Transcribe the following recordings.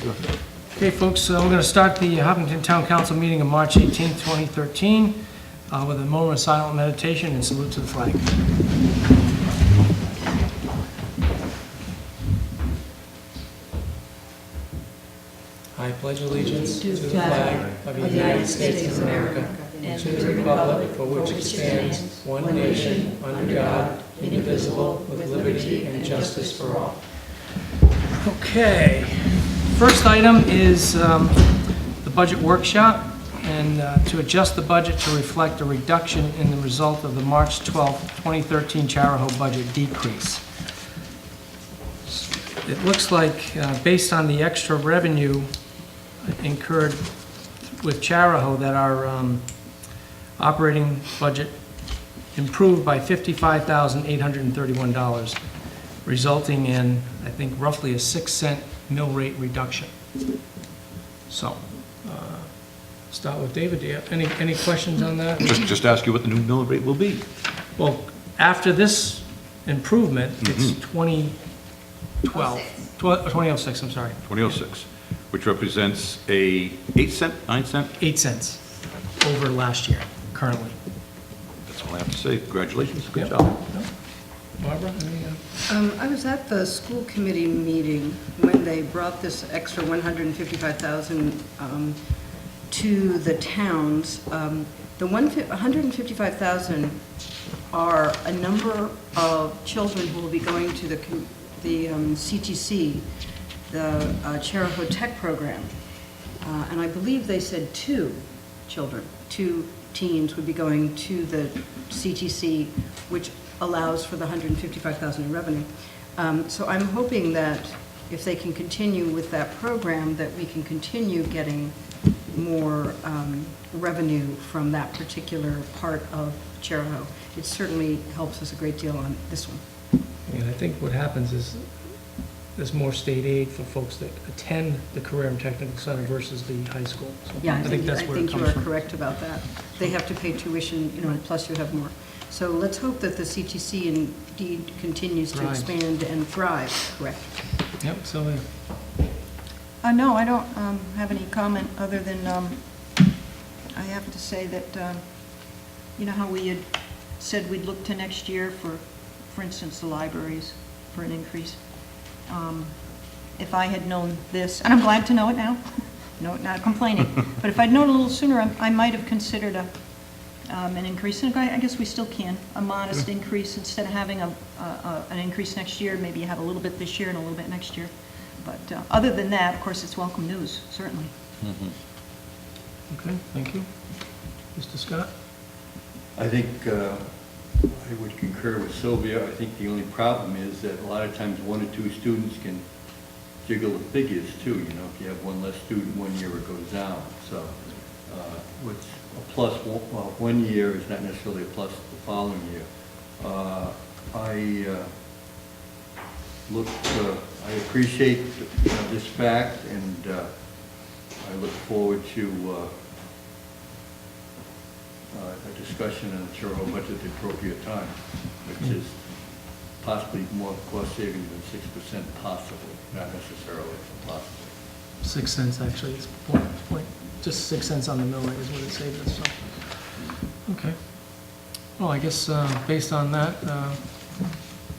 Okay, folks, we're going to start the Hopkinton Town Council meeting of March 18, 2013, with a moment of silent meditation and salute to the flag. I pledge allegiance to the flag of the United States of America and to the republic for which it stands, one nation, under God, indivisible, with liberty and justice for all. Okay, first item is the budget workshop, and to adjust the budget to reflect a reduction in the result of the March 12, 2013 Chariho budget decrease. It looks like, based on the extra revenue incurred with Chariho, that our operating budget improved by $55,831, resulting in, I think, roughly a 6-cent mill rate reduction. So, start with David. Do you have any questions on that? Just ask you what the new mill rate will be. Well, after this improvement, it's 2006, I'm sorry. 2006, which represents a 8 cent, 9 cent? 8 cents over last year, currently. That's all I have to say. Congratulations. Good Yep. job. Barbara, I was at the school committee meeting when they brought this extra $155,000 to the towns. The $155,000 are a number of children who will be going to the CTC, the Chariho Tech program. And I believe they said 2 teens would be going to the CTC, which allows for the $155,000 in revenue. So I'm hoping that if they can continue with that program, that we can continue getting more revenue from that particular part of Chariho. It certainly helps us a great deal on this one. and I think what happens is there's more state aid for folks that attend the Career and Technical Center versus the high school. So Yeah, I think that's where it you comes are from. correct about that. They have to pay tuition, plus you have more. So let's hope that the CTC indeed continues to Thrives. expand and thrive, correct? Yep, so No, I don't have any comment other than I have to say that, you know how we had said we'd look to next year for instance, the libraries for an increase. If I had known this, and I'm glad to know it now, no, not complaining, but if I'd known a little sooner, I might have considered an increase, and I guess we still can, a modest increase instead of having an increase next year. Maybe you have a little bit this year and a little bit next year. But other than that, of course, it's welcome news, certainly. okay, thank you. Mr. Scott? I think I would concur with Sylvia. I think the only problem is that a lot of times 1 or 2 students can jiggle the figures too. If you have 1 less student 1 year, it goes down. So what's a plus 1 year is not necessarily a plus the following year. I appreciate this fact, and I look forward to a discussion on the Chariho budget at the appropriate time, which is possibly more cost savings than 6% possibly, not necessarily possible. 6 cents, actually. It's just 6 cents on the mill rate is what it saved us, so. Okay. Well, I guess based on that,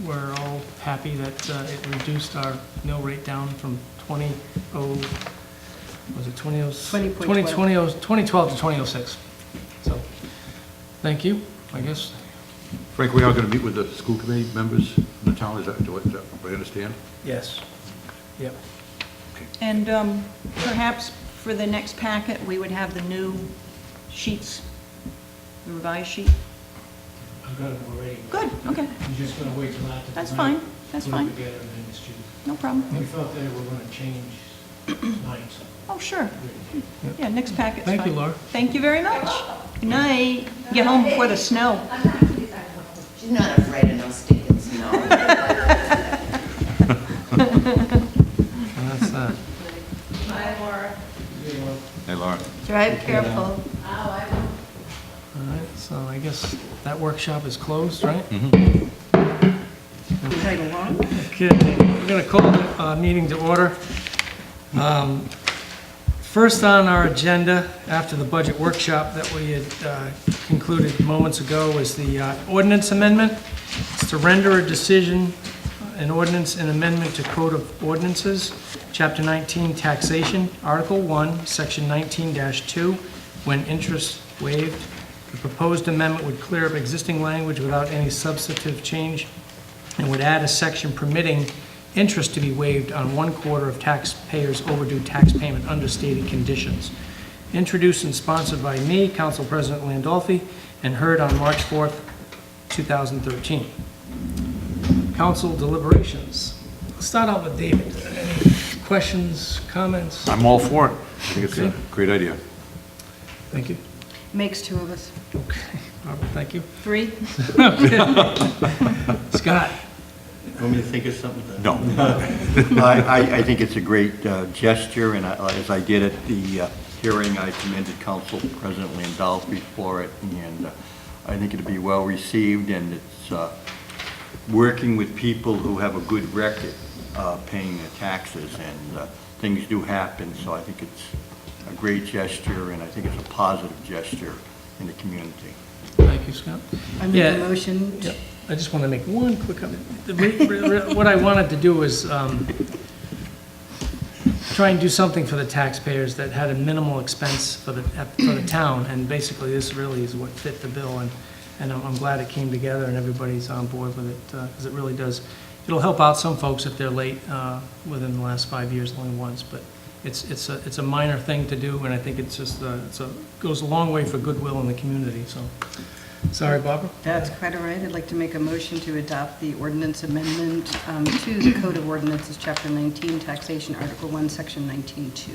we're all happy that it reduced our mill rate down from 2012 to 2006. So, thank you, I guess. Frank, we are going to meet with the school committee members in the town, is that what I understand? Yes. Yep. And perhaps for the next packet, we would have the new sheets, the revised sheet. I've got it already. Good, okay, You're just going to wait till after that's tonight, fine, that's put it fine, together and then distribute. no problem. We felt that we were going to change tonight, so. Oh, sure. Yeah, next packet's fine. Thank you, Laura. Thank you very much. Good night. Get home before the snow. She's not afraid of no stinking snow. That's that. Bye, Laura. Hey, Laura. Drive careful. Oh, I will. All right, so I guess that workshop is closed, right? Right along. Okay, we're going to call the meeting to order. First on our agenda, after the budget workshop that we had concluded moments ago, was the ordinance amendment. It's to render a decision, an ordinance and amendment to Code of Ordinances, Chapter 19, Taxation, Article 1, Section 19-2, when interest waived. The proposed amendment would clear up existing language without any substantive change and would add a section permitting interest to be waived on 1/4 of taxpayers' overdue tax payment under stated conditions. Introduced and sponsored by me, Council President Landolfi, and heard on March 4th, 2013. Council deliberations. Let's start out with David. Any questions, comments? I'm all for it. I think it's a great idea. Thank you. Makes two of us. Okay, Robert, thank you. 3? Scott? Want me to think of something? No. I think it's a great gesture, and as I did at the hearing, I commended Council President Landolfi for it, and I think it'll be well received, and it's working with people who have a good record paying their taxes, and things do happen, so I think it's a great gesture, and I think it's a positive gesture in the community. Thank you, Scott. I make a motion. Yep. I just want to make one quick comment. What I wanted to do was try and do something for the taxpayers that had a minimal expense for the town, and basically this really is what fit the bill, and I'm glad it came together and everybody's on board with it, because it really does. It'll help out some folks if they're late within the last 5 years, only once, but it's a minor thing to do, and I think it's just goes a long way for goodwill in the community. So, sorry, Barbara. That's quite all right. I'd like to make a motion to adopt the ordinance amendment to the Code of Ordinances, Chapter 19, Taxation, Article 1, Section 19-2.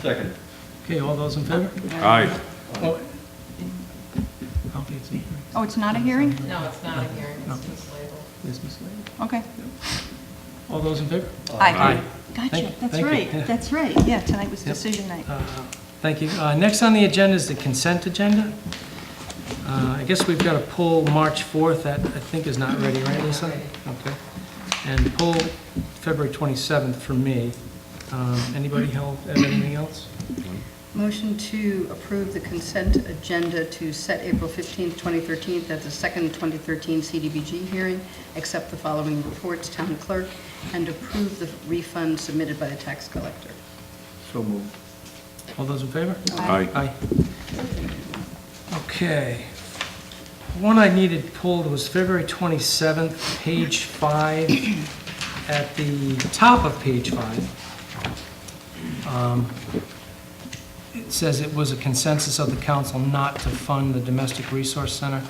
Second. Okay, all those in favor? Aye. Oh, okay, it's in. Oh, it's not a hearing? No, it's not a hearing, No. it's mislabeled. It's mislabeled. Okay. All those in favor? Aye. Thank Gotcha, you. that's Thank you. right, Yeah. that's right. Yeah, tonight was Yep. decision night. Thank you. Next on the agenda is the consent agenda. I guess we've got to pull March 4th, that I think is not ready, right, Lisa? Okay. And pull February 27th for me. Anybody have anything else? Motion to approve the consent agenda to set April 15th, 2013 as the second 2013 CDBG hearing, accept the following reports, Town Clerk, and approve the refund submitted by the tax collector. So moved. All those in favor? Aye. Aye. Okay. One I needed pulled was February 27th, page 5, at the top of page 5. It says it was a consensus of the council not to fund the Domestic Resource Center.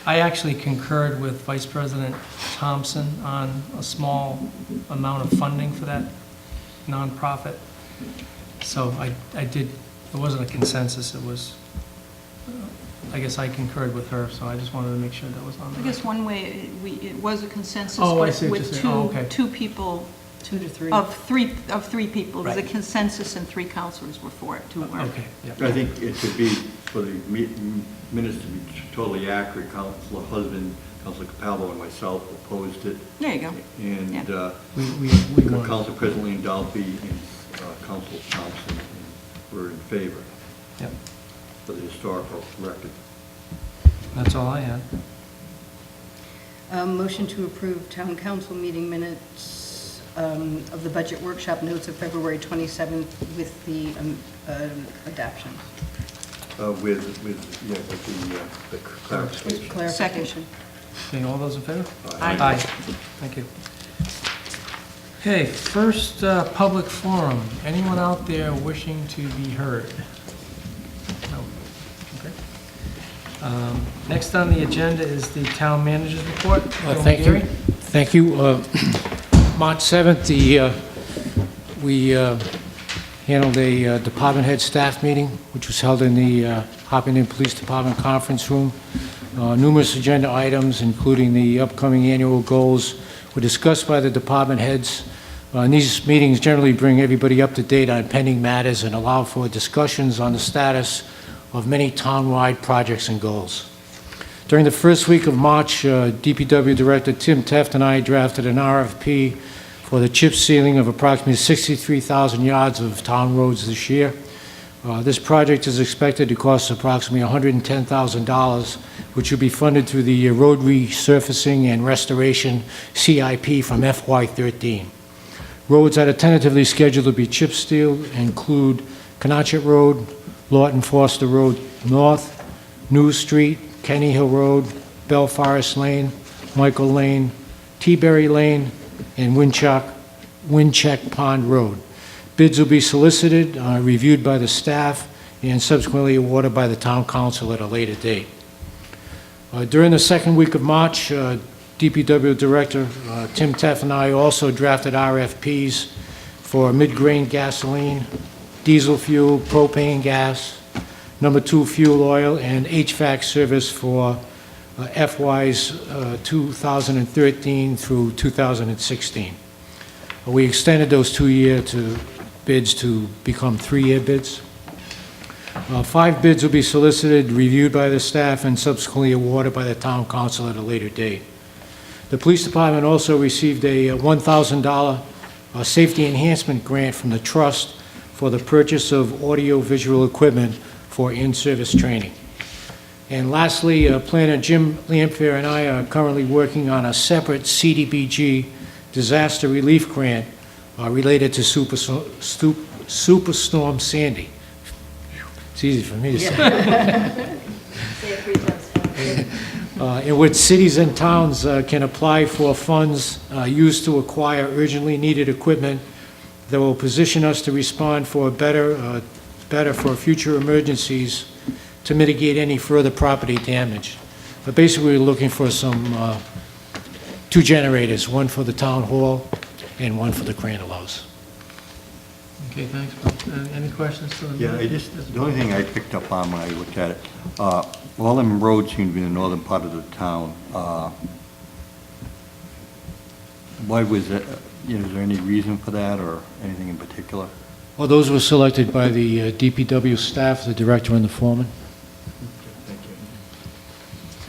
I actually concurred with Vice President Thompson on a small amount of funding for that nonprofit. So I did, it wasn't a consensus, it was, I guess I concurred with her, so I just wanted to make sure that was on the I guess one way, it was a consensus, Oh, I but see what with you're saying. Oh, okay. two people, 2 to 3. of three people. It was a Right. consensus and 3 counselors were for it, 2 weren't. Okay, yeah. I think it should be, for the minutes to be totally accurate, Councilor Husband, Councilor Capalvo, and myself opposed it. There you go. And Yeah. We won. Council President Landolfi and Councilor Thompson were in favor Yep, for the historical record. that's all I had. Motion to approve Town Council meeting minutes of the budget workshop notes of February 27th with the adaption. With the clarification. Clarification. Okay, all those in favor? Aye. Thank you. Okay, first public forum. Anyone out there wishing to be heard? No. Okay. Next on the agenda is the town manager's report. Joe Thank you. McGarry. Thank you. March 7th, we handled a department head staff meeting, which was held in the Hopkinton Police Department conference room. Numerous agenda items, including the upcoming annual goals, were discussed by the department heads. And these meetings generally bring everybody up to date on pending matters and allow for discussions on the status of many town-wide projects and goals. During the first week of March, DPW Director Tim Teft and I drafted an RFP for the chip sealing of approximately 63,000 yards of town roads this year. This project is expected to cost approximately $110,000, which will be funded through the Road Resurfacing and Restoration CIP from FY13. Roads that are tentatively scheduled to be chip sealed include Canachet Road, Lawton Foster Road North, New Street, Kenny Hill Road, Bell Forest Lane, Michael Lane, Teaberry Lane, and Wincheck Pond Road. Bids will be solicited, reviewed by the staff, and subsequently awarded by the town council at a later date. During the second week of March, DPW Director Tim Teff and I also drafted RFPs for mid-grain gasoline, diesel fuel, propane gas, number 2 fuel oil, and HVAC service for FYs 2013 through 2016. We extended those 2-year bids to become 3-year bids. 5 bids will be solicited, reviewed by the staff, and subsequently awarded by the town council at a later date. The police department also received a $1,000 safety enhancement grant from the trust for the purchase of audio-visual equipment for in-service training. And lastly, Planner Jim Lamphere and I are currently working on a separate CDBG-Disaster relief grant related to Superstorm Sandy. It's easy for me to say. Say it 3 times fast. In which cities and towns can apply for funds used to acquire urgently needed equipment that will position us to respond for better for future emergencies to mitigate any further property damage. But basically, we're looking for some 2 generators, one for the town hall and one for the Crandall House. Okay, thanks. Any questions for the? Yeah, the only thing I picked up on when I looked at it, all them roads seem to be in the northern part of the town. Why was that, is there any reason for that or anything in particular? Well, those were selected by the DPW staff, the director and the foreman. Thank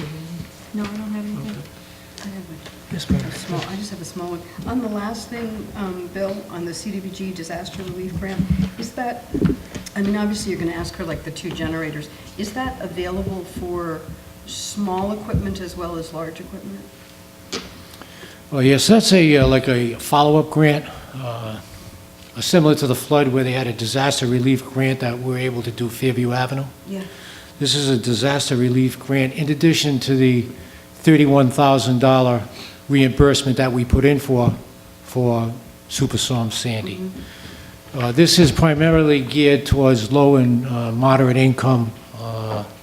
you. No, I don't have anything. Yes, ma'am. I just have a small one. On the last thing, Bill, on the CDBG disaster relief grant, is that, I mean, obviously you're going to ask her like the 2 generators. Is that available for small equipment as well as large equipment? Well, yes, that's like a follow-up grant, similar to the flood where they had a disaster relief grant that we're able to do Fairview Avenue. Yeah. This is a disaster relief grant in addition to the $31,000 reimbursement that we put in for Superstorm Sandy. This is primarily geared towards low and moderate income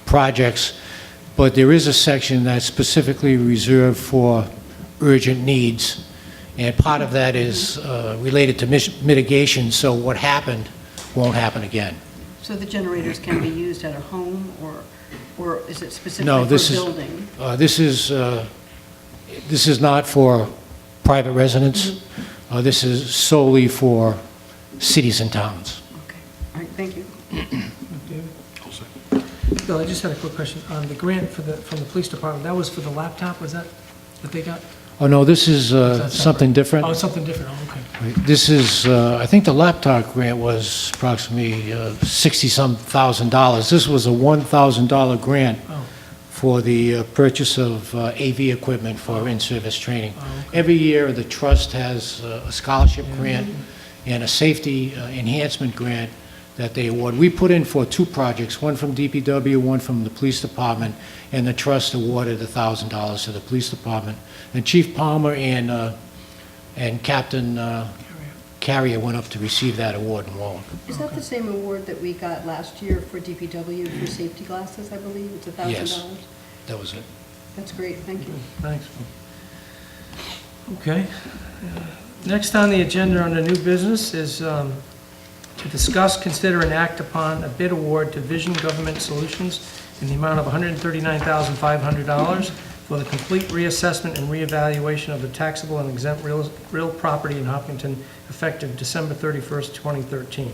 projects, but there is a section that's specifically reserved for urgent needs, and part of that is related to mitigation, so what happened won't happen again. So the generators can be used at a home, or is it specifically No, for this a is, building? this is not for private residents. This is solely for cities and towns. Okay, all right, thank you. Bill, I just had a quick question. On the grant from the police department, that was for the laptop, was that they got? Oh, no, this is something different. Oh, it's something different, oh, okay. This is, I think the laptop grant was approximately $60-some thousand. This was a $1,000 grant Oh, for the purchase of AV equipment for in-service training. oh, okay. Every year, the trust has a scholarship grant and a safety enhancement grant that they award. We put in for 2 projects, one from DPW, one from the police department, and the trust awarded $1,000 to the police department. And Chief Palmer and Captain Carrier went up to receive that award in Warwick. Is that the same award that we got last year for DPW for safety glasses, I believe? It's $1,000? Yes. That was it. That's great, thank you. Thanks. Okay. Next on the agenda under new business is to discuss, consider, and act upon a bid award to Vision Government Solutions in the amount of $139,500 for the complete reassessment and reevaluation of the taxable and exempt real property in Hopkinton effective December 31st, 2013.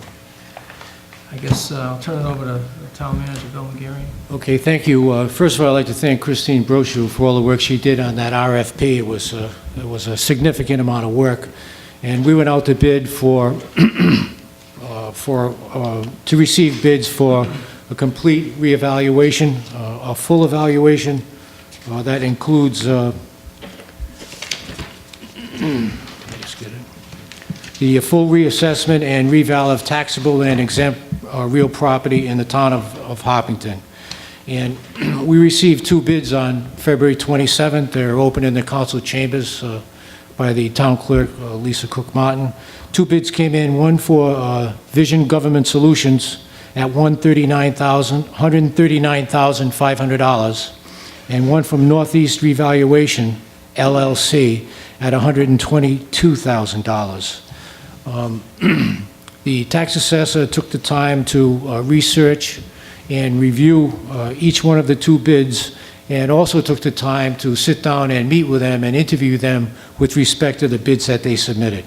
I guess I'll turn it over to the town manager, Bill McGarry. Okay, thank you. First of all, I'd like to thank Christine Brochu for all the work she did on that RFP. It was a significant amount of work, And we went out to bid to receive bids for a complete reevaluation, a full evaluation that includes the full reassessment and reval of taxable and exempt real property in the town of Hopkinton. And we received 2 bids on February 27th. They're open in the council chambers by the town clerk, Lisa Cook Martin. 2 bids came in, one for Vision Government Solutions at $139,500, and one from Northeast Revaluation, LLC, at $122,000. The tax assessor took the time to research and review each one of the 2 bids, and also took the time to sit down and meet with them and interview them with respect to the bids that they submitted.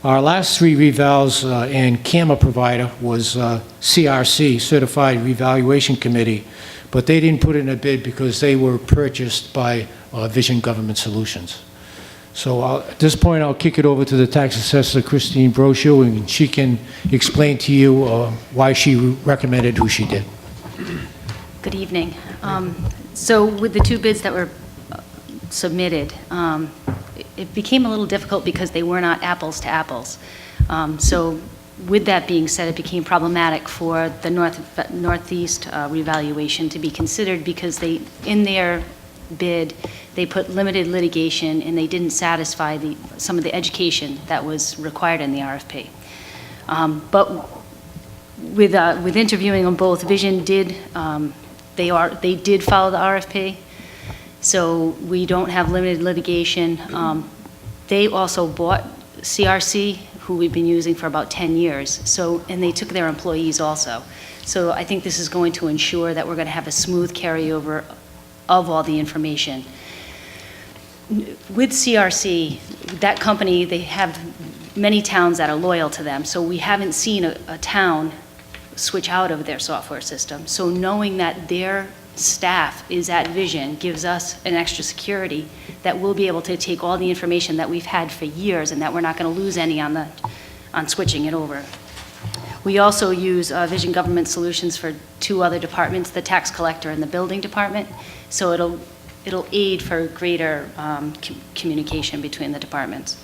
Our last 3 revals and camera provider was CRC, Certified Revaluation Committee, but they didn't put in a bid because they were purchased by Vision Government Solutions. So at this point, I'll kick it over to the tax assessor, Christine Brochu, and she can explain to you why she recommended who she did. Good evening. So with the 2 bids that were submitted, it became a little difficult because they were not apples to apples. So with that being said, it became problematic for the Northeast revaluation to be considered because in their bid, they put limited litigation and they didn't satisfy some of the education that was required in the RFP. But with interviewing them both, Vision did, they did follow the RFP, so we don't have limited litigation. They also bought CRC, who we've been using for about 10 years, and they took their employees also. So I think this is going to ensure that we're going to have a smooth carryover of all the information. With CRC, that company, they have many towns that are loyal to them, so we haven't seen a town switch out of their software system. So knowing that their staff is at Vision gives us an extra security that we'll be able to take all the information that we've had for years and that we're not going to lose any on switching it over. We also use Vision Government Solutions for 2 other departments, the tax collector and the building department. So it'll aid for greater communication between the departments.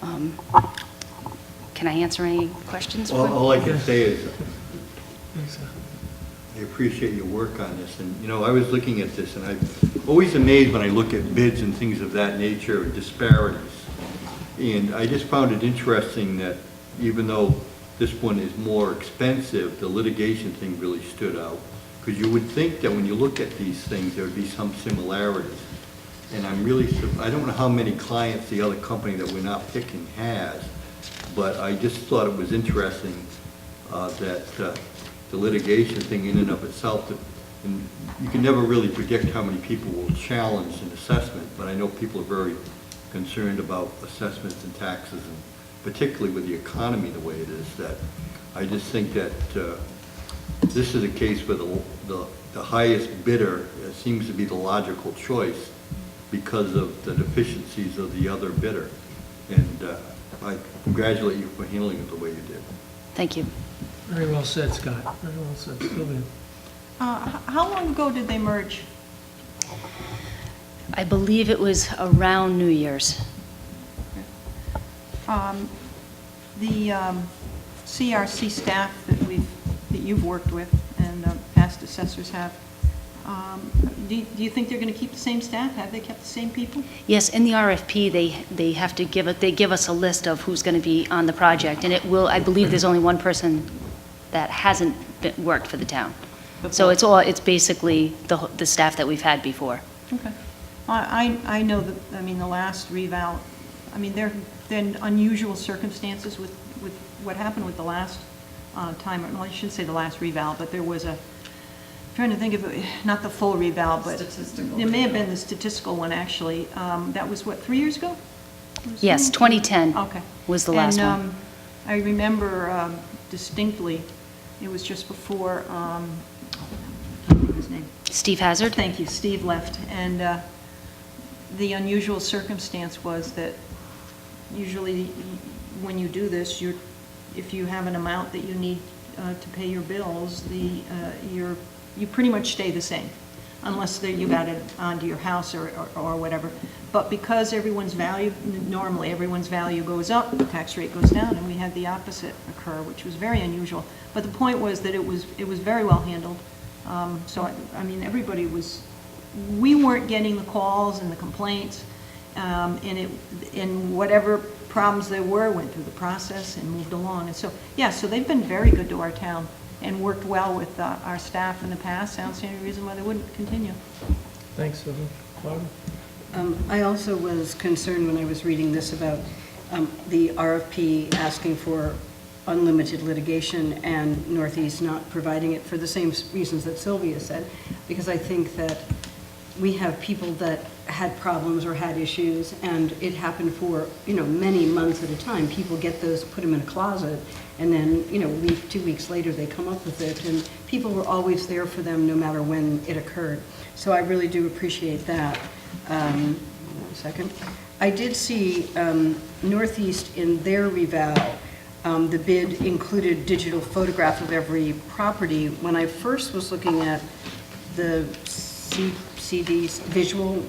Can I answer any questions? Well, all I can say is, I appreciate your work on this, and, I was looking at this, and I'm always amazed when I look at bids and things of that nature, disparities. And I just found it interesting that even though this one is more expensive, the litigation thing really stood out. Because you would think that when you look at these things, there would be some similarities. And I don't know how many clients the other company that we're not picking has, but I just thought it was interesting that the litigation thing in and of itself, and you can never really predict how many people will challenge an assessment, but I know people are very concerned about assessments and taxes, and particularly with the economy the way it is, that I just think that this is a case where the highest bidder seems to be the logical choice because of the deficiencies of the other bidder. And I congratulate you for handling it the way you did. Thank you. Very well said, Scott. Very well said. Sylvia. How long ago did they merge? I believe it was around New Year's. The CRC staff that you've worked with and past assessors have, do you think they're going to keep the same staff? Have they kept the same people? Yes, in the RFP, they have to give us a list of who's going to be on the project, and I believe there's only one person that hasn't worked for the town. So it's basically the staff that we've had before. Okay. I know that, the last reval, there have been unusual circumstances with what happened with the last time, well, I shouldn't say the last reval, but there was I'm trying to think of it, not the full reval, but it may have been the statistical one, actually. That was, what, 3 years ago? Yes, 2010 okay. was the last one. I remember distinctly, it was just before, I can't think of his name. Steve Hazard? Thank you, Steve left, and the unusual circumstance was that usually when you do this, if you have an amount that you need to pay your bills, you pretty much stay the same, unless you've added onto your house or whatever. But because normally everyone's value goes up, the tax rate goes down, and we had the opposite occur, which was very unusual. But the point was that it was very well handled. So, I mean, we weren't getting the calls and the complaints, and whatever problems there went through the process and moved along. And so, yeah, so they've been very good to our town and worked well with our staff in the past. I don't see any reason why they wouldn't continue. Thanks, Susan. Barbara? I also was concerned when I was reading this about the RFP asking for unlimited litigation and Northeast not providing it for the same reasons that Sylvia said, because I think that we have people that had problems or had issues, and it happened for, many months at a time. People get those, put them in a closet, and then, 2 weeks later, they come up with it, and people were always there for them no matter when it occurred. So I really do appreciate that. One second. I did see Northeast in their revow, the bid included digital photograph of every property. When I first was looking at the CD's Vision,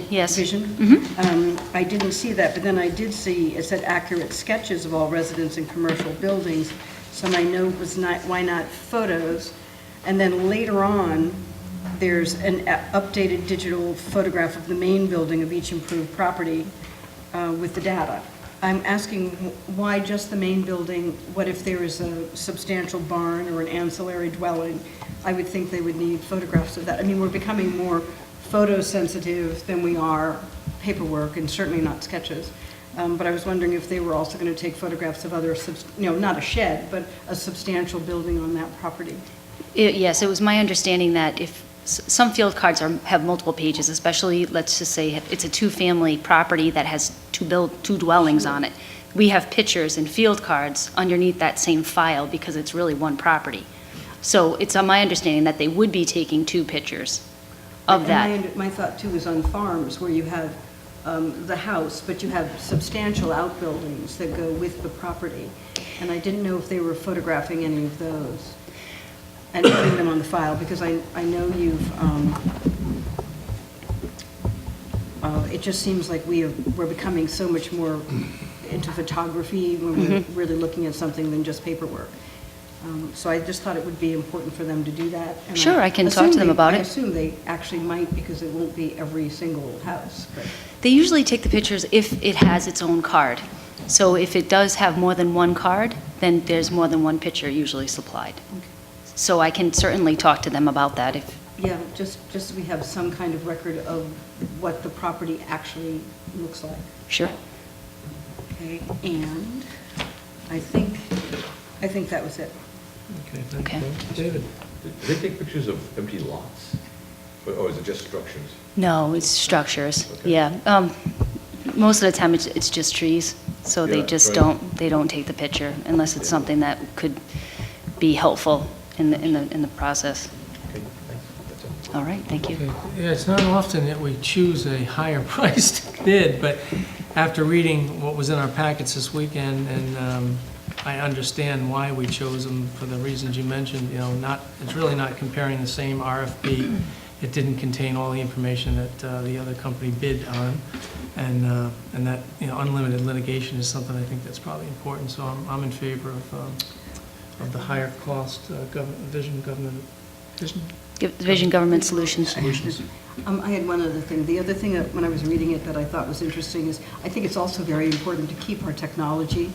yes. Vision. I didn't see that, but then I did see, it said accurate sketches of all residents and commercial buildings. So my note was why not photos? And then later on, there's an updated digital photograph of the main building of each improved property with the data. I'm asking why just the main building? What if there is a substantial barn or an ancillary dwelling? I would think they would need photographs of that. I mean, we're becoming more photosensitive than we are paperwork, and certainly not sketches. But I was wondering if they were also going to take photographs of other, not a shed, but a substantial building on that property. Yes, it was my understanding that if some field cards have multiple pages, especially, let's just say it's a two-family property that has two dwellings on it. We have pictures and field cards underneath that same file because it's really one property. So it's on my understanding that they would be taking two pictures of that. And my thought too is on farms where you have the house, but you have substantial outbuildings that go with the property. And I didn't know if they were photographing any of those and putting them on the file, because I know you've, it just seems like we're becoming so much more into photography when we're really looking at something than just paperwork. So I just thought it would be important for them to do that. And Sure, I can talk to them about it. I assume they actually might, because it won't be every single house. But They usually take the pictures if it has its own card. So if it does have more than one card, then there's more than one picture usually supplied. Okay. So I can certainly talk to them about that if, yeah, just so we have some kind of record of what the property actually looks like. sure. Okay, and I think that was it. Okay, thank Okay. you. David? Do they take pictures of empty lots? Or is it just structures? No, it's structures, Okay. yeah. Most of the time, it's just trees, so they Yeah, just right. they don't take the picture unless it's something that could be helpful in the process. Okay, thanks. That's it. All right, thank you. Okay. Yeah, it's not often that we choose a higher priced bid, but after reading what was in our packets this weekend, and I understand why we chose them for the reasons you mentioned, it's really not comparing the same RFP. It didn't contain all the information that the other company bid on, and that, unlimited litigation is something I think that's probably important, so I'm in favor of the higher cost Vision Government Solutions. Solutions. I had one other thing. The other thing that, when I was reading it, that I thought was interesting is I think it's also very important to keep our technology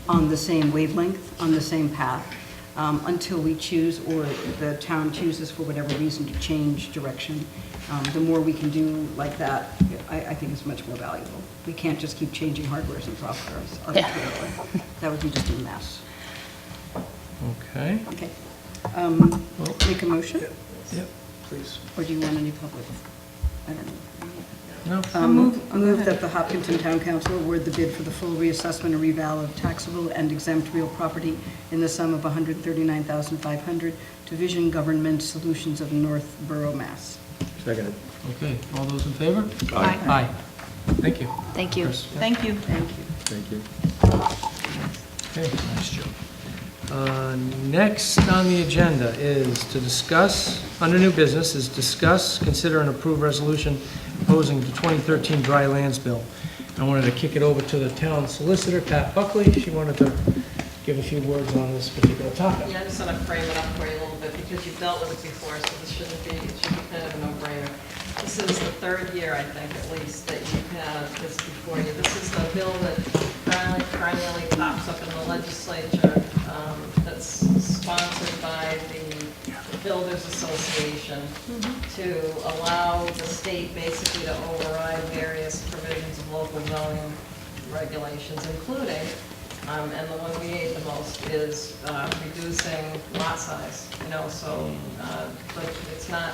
on the same wavelength, on the same path, until we choose, or the town chooses for whatever reason to change direction. The more we can do like that, I think is much more valuable. We can't just keep changing hardwares and softwares arbitrarily. That would be just a mess. Okay. Okay. Make a motion? Yep, please. Or do you want any public? I don't know. No? Move that the Hopkinton Town Council award the bid for the full reassessment and reval of taxable and exempt real property in the sum of $139,500 to Vision Government Solutions of Northborough, Mass. Second. Okay, all those in favor? Aye. Aye. Thank you. Thank you. Chris. Thank you. Thank you. Thank you. Okay, nice job. Next on the agenda is to discuss, under new business, is discuss, consider, and approve resolution opposing the 2013 dry lands bill. I wanted to kick it over to the town solicitor, Pat Buckley. She wanted to give a few words on this particular topic. Yeah, I just want to frame it up for you a little bit, because you've dealt with it before, so this it should be kind of a no-brainer. This is the third year, I think, at least, that you've had this before you. This is the bill that perennially pops up in the legislature, that's sponsored by the Builders Association to allow the state basically to override various provisions of local zoning regulations, including, and the one we hate the most is reducing lot size, you know, so like it's not,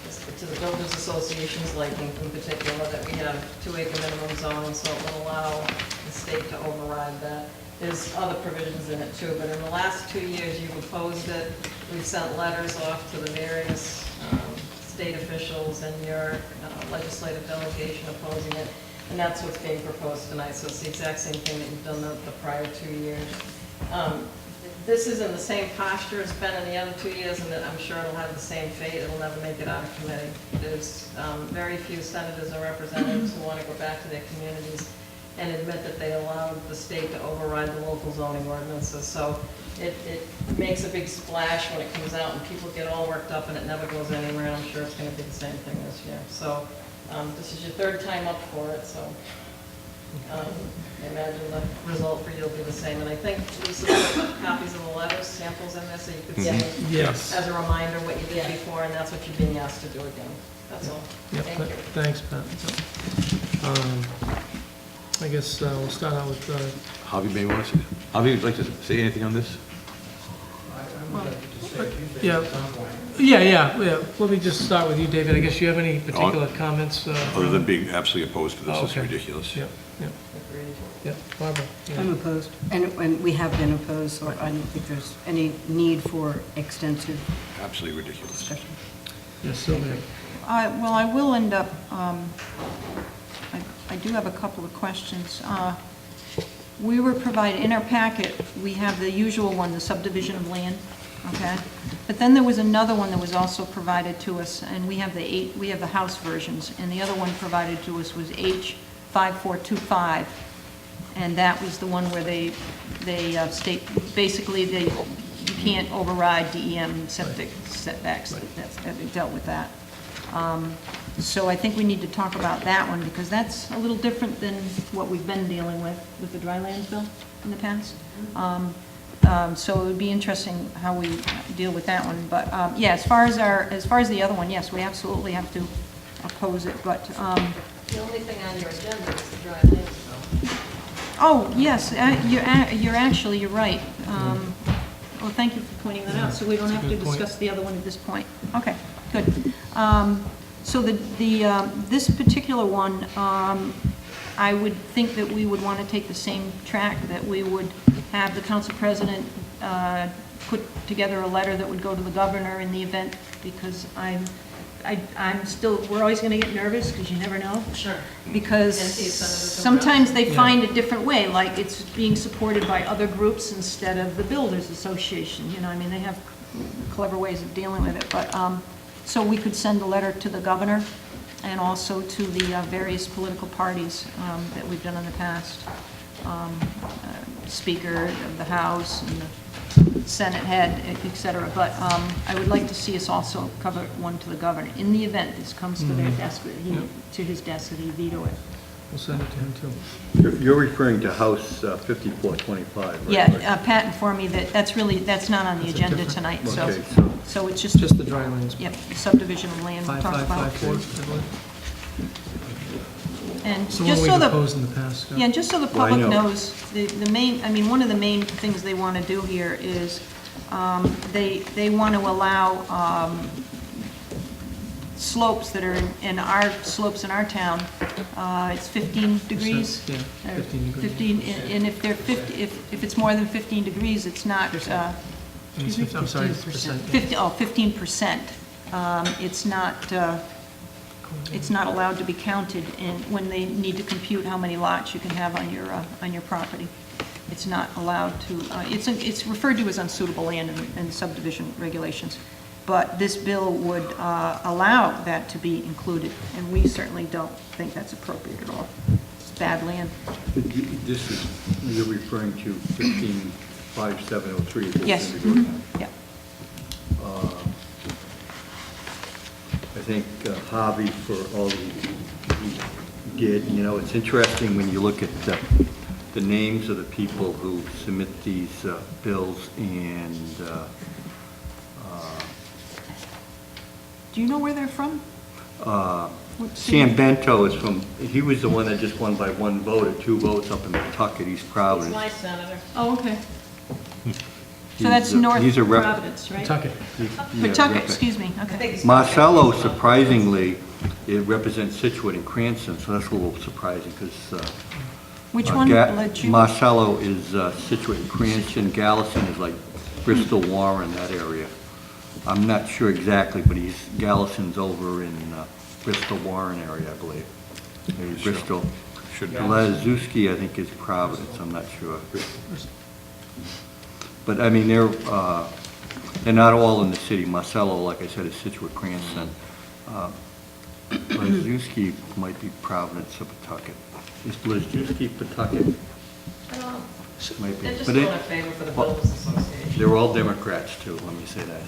it's to the Builders Association's liking in particular that we have 2-acre minimum zoning, so it will allow the state to override that. There's other provisions in it too, but in the last 2 years you've opposed it. We've sent letters off to the various state officials and your legislative delegation opposing it. And that's what's being proposed tonight, so it's the exact same thing that you've done the prior 2 years. This is in the same posture it's been in the other 2 years, and I'm sure it'll have the same fate. It'll never make it out of committee. There's very few senators or representatives who want to go back to their communities and admit that they allowed the state to override the local zoning ordinances. So it makes a big splash when it comes out, and people get all worked up, and it never goes anywhere, and I'm sure it's going to be the same thing this year. So this is your third time up for it, so I imagine the result for you will be the same. And I think Lisa put copies of the letters, samples in there, so you could see Yes. as a reminder what you did before, and that's what you're being asked to do again. That's all. Yep, Thank you. thanks, Pat. I guess we'll start out with, Javi may want to, Javi, would you like to say anything on this? yeah. Let me just start with you, David. I guess you have any particular comments? Other than being absolutely opposed to this, Oh, it's okay. ridiculous. Yep. Agreed. Yep, Barbara? Yeah. I'm opposed, and we have been opposed, so I don't think there's any need for extensive Absolutely ridiculous. discussion. Yes, Sylvia? Well, I will end up, I do have a couple of questions. We were provided, in our packet, we have the usual one, the subdivision of land, okay? But then there was another one that was also provided to us, and we have the House versions, and the other one provided to us was H5425, and that was the one where they state, basically, you can't override DEM septic setbacks. They dealt with that. So I think we need to talk about that one, because that's a little different than what we've been dealing with the dry lands bill in the past. So it would be interesting how we deal with that one. But yeah, as far as the other one, yes, we absolutely have to oppose it. But The only thing on your agenda is the dry lands bill. oh yes, you're right. Well, thank you for pointing that out. So we don't That's a have to good point. discuss the other one at this point. Okay, good. So this particular one, I would think that we would want to take the same track, that we would have the council president put together a letter that would go to the governor in the event, because I'm still, we're always going to get nervous, because you never know. Sure. Because And see if senators sometimes they Yeah. find a different way, like it's being supported by other groups instead of the Builders Association, you know, I mean, they have clever ways of dealing with it, but, so we could send a letter to the governor and also to the various political parties that we've done in the past, Speaker of the House and the Senate head, et cetera, but I would like to see us also cover one to the governor, in the event this comes to their desk, to his desk, that he veto it. We'll send it to him, too. You're referring to House 5425, right? Yeah, Pat informed me that that's not on the That's a agenda different- tonight, Okay, so it's just, Just the dry lands. yep, subdivision of land we'll talk about. 5554, I believe. And So just what so we've the, opposed in the past. yeah, and just so the Well, I public know. knows, the main, I mean, one of the main things they want to do here is, they want to allow slopes that are in our slopes in our town, it's 15 degrees. Yeah, 15 degrees. 15, and if they're 50, if it's more than 15 degrees, it's not, excuse me? I'm sorry, it's percent. 15%. It's not It's not allowed to be counted in, when they need to compute how many lots you can have on your property. It's not allowed to, it's referred to as unsuitable land in subdivision regulations. But this bill would allow that to be included, and we certainly don't think that's appropriate at all. It's bad land. This is, you're referring to 155703. Yes. Yeah. I thank Javi for all he did. You know, it's interesting when you look at the names of the people who submit these bills, and Do you know where they're from? Sam Bento is from, he was the one that just won by 1 vote or 2 votes up in Pawtucket, East He's Providence. my senator. Oh, okay. So that's North he's a rep- Providence, right? Pawtucket. Pawtucket, excuse me, okay. Marcello, surprisingly, it represents Situate and Cranston, so that's a little surprising, because Which one led you? Marcello is Situate and Cranston, Gallison is like Bristol, Warren, that area. I'm not sure exactly, but Gallison's over in Bristol, Warren area, I believe. Maybe Bristol. Lazewski, I think, is Providence, I'm not sure. But, I mean, they're not all in the city. Marcello, like I said, is Situate, Cranston. Lazewski might be Providence or Pawtucket. Is Lazewski Pawtucket? Might be. They're just But doing a favor for the Builders Association. they're all Democrats, too, let me say that.